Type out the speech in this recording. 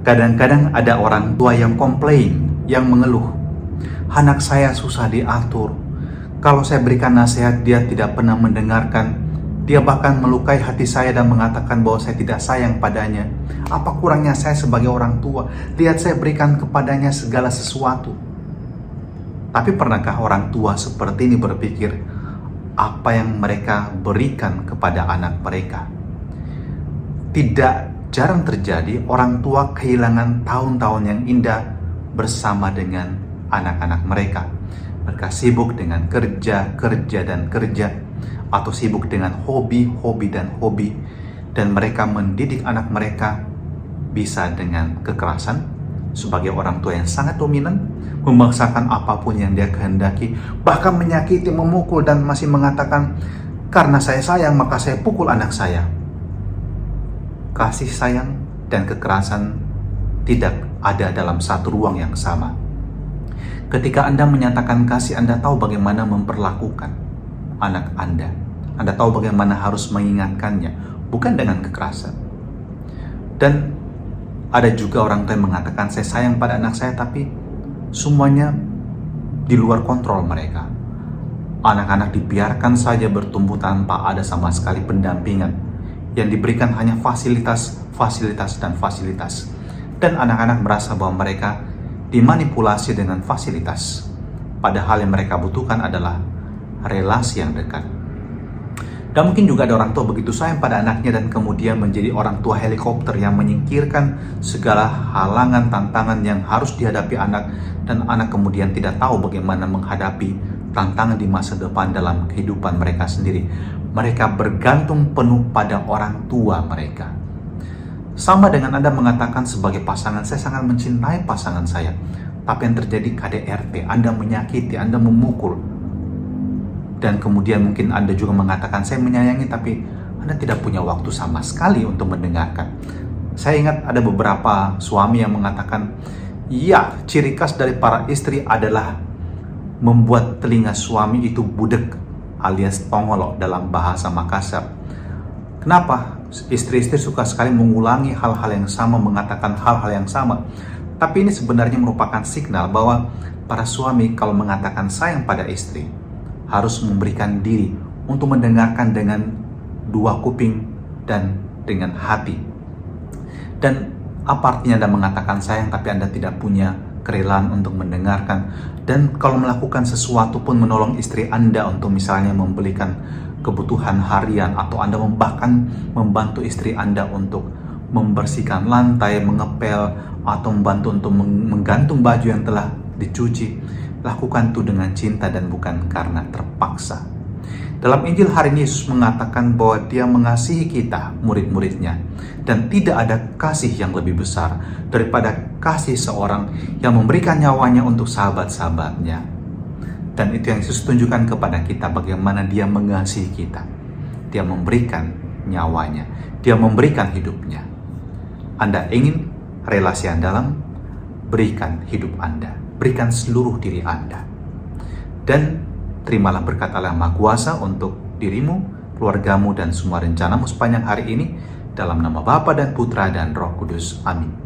Kadang-kadang ada orang tua yang komplain, yang mengeluh. Anak saya susah diatur. Kalau saya berikan nasihat, dia tidak pernah mendengarkan. Dia bahkan melukai hati saya dan mengatakan bahwa saya tidak sayang padanya. Apa kurangnya saya sebagai orang tua? Lihat saya berikan kepadanya segala sesuatu. Tapi pernahkah orang tua seperti ini berpikir apa yang mereka berikan kepada anak mereka? Tidak jarang terjadi orang tua kehilangan tahun-tahun yang indah bersama dengan anak-anak mereka. Mereka sibuk dengan kerja, atau sibuk dengan hobi, dan mereka mendidik anak mereka bisa dengan kekerasan sebagai orang tua yang sangat dominan, memaksakan apapun yang dia kehendaki, bahkan menyakiti, memukul, dan masih mengatakan, karena saya sayang maka saya pukul anak saya. Kasih sayang dan kekerasan tidak ada dalam satu ruang yang sama. Ketika Anda menyatakan kasih, Anda tahu bagaimana memperlakukan anak Anda. Anda tahu bagaimana harus mengingatkannya, bukan dengan kekerasan. Dan ada juga orang tua yang mengatakan, saya sayang pada anak saya, tapi semuanya di luar kontrol mereka. Anak-anak dibiarkan saja bertumbuh tanpa ada sama sekali pendampingan. Yang diberikan hanya fasilitas. Dan anak-anak merasa bahwa mereka dimanipulasi dengan fasilitas. Padahal yang mereka butuhkan adalah relasi yang dekat. Dan mungkin juga ada orang tua begitu sayang pada anaknya dan kemudian menjadi orang tua helikopter yang menyingkirkan segala halangan, tantangan yang harus dihadapi anak, dan anak kemudian tidak tahu bagaimana menghadapi tantangan di masa depan dalam kehidupan mereka sendiri. Mereka bergantung penuh pada orang tua mereka. Sama dengan Anda mengatakan sebagai pasangan, saya sangat mencintai pasangan saya, tapi yang terjadi KDRT, Anda menyakiti, Anda memukul. Dan kemudian mungkin Anda juga mengatakan, saya menyayangi, tapi Anda tidak punya waktu sama sekali untuk mendengarkan. Saya ingat ada beberapa suami yang mengatakan, ya, ciri khas dari para istri adalah membuat telinga suami itu budek, alias tongolok dalam bahasa Makassar. Kenapa? Istri-istri suka sekali mengulangi hal-hal yang sama, mengatakan hal-hal yang sama. Tapi ini sebenarnya merupakan signal bahwa para suami kalau mengatakan sayang pada istri, harus memberikan diri untuk mendengarkan dengan dua kuping dan dengan hati. Dan apa artinya Anda mengatakan sayang tapi Anda tidak punya kerelaan untuk mendengarkan? Dan kalau melakukan sesuatu pun, menolong istri Anda untuk misalnya membelikan kebutuhan harian, atau Anda bahkan membantu istri Anda untuk membersihkan lantai, mengepel, atau membantu untuk menggantung baju yang telah dicuci, lakukan itu dengan cinta dan bukan karena terpaksa. Dalam Injil hari ini Yesus mengatakan bahwa Dia mengasihi kita, murid-muridnya, dan tidak ada kasih yang lebih besar daripada kasih seorang yang memberikan nyawanya untuk sahabat-sahabatnya. Dan itu yang Yesus tunjukkan kepada kita, bagaimana Dia mengasihi kita. Dia memberikan nyawanya, Dia memberikan hidupnya. Anda ingin relasi yang dalam? Berikan hidup Anda, berikan seluruh diri Anda. Dan terimalah berkat Allah yang Maha Kuasa untuk dirimu, keluargamu, dan semua rencanamu sepanjang hari ini. Dalam nama Bapa dan Putra dan Roh Kudus. Amin.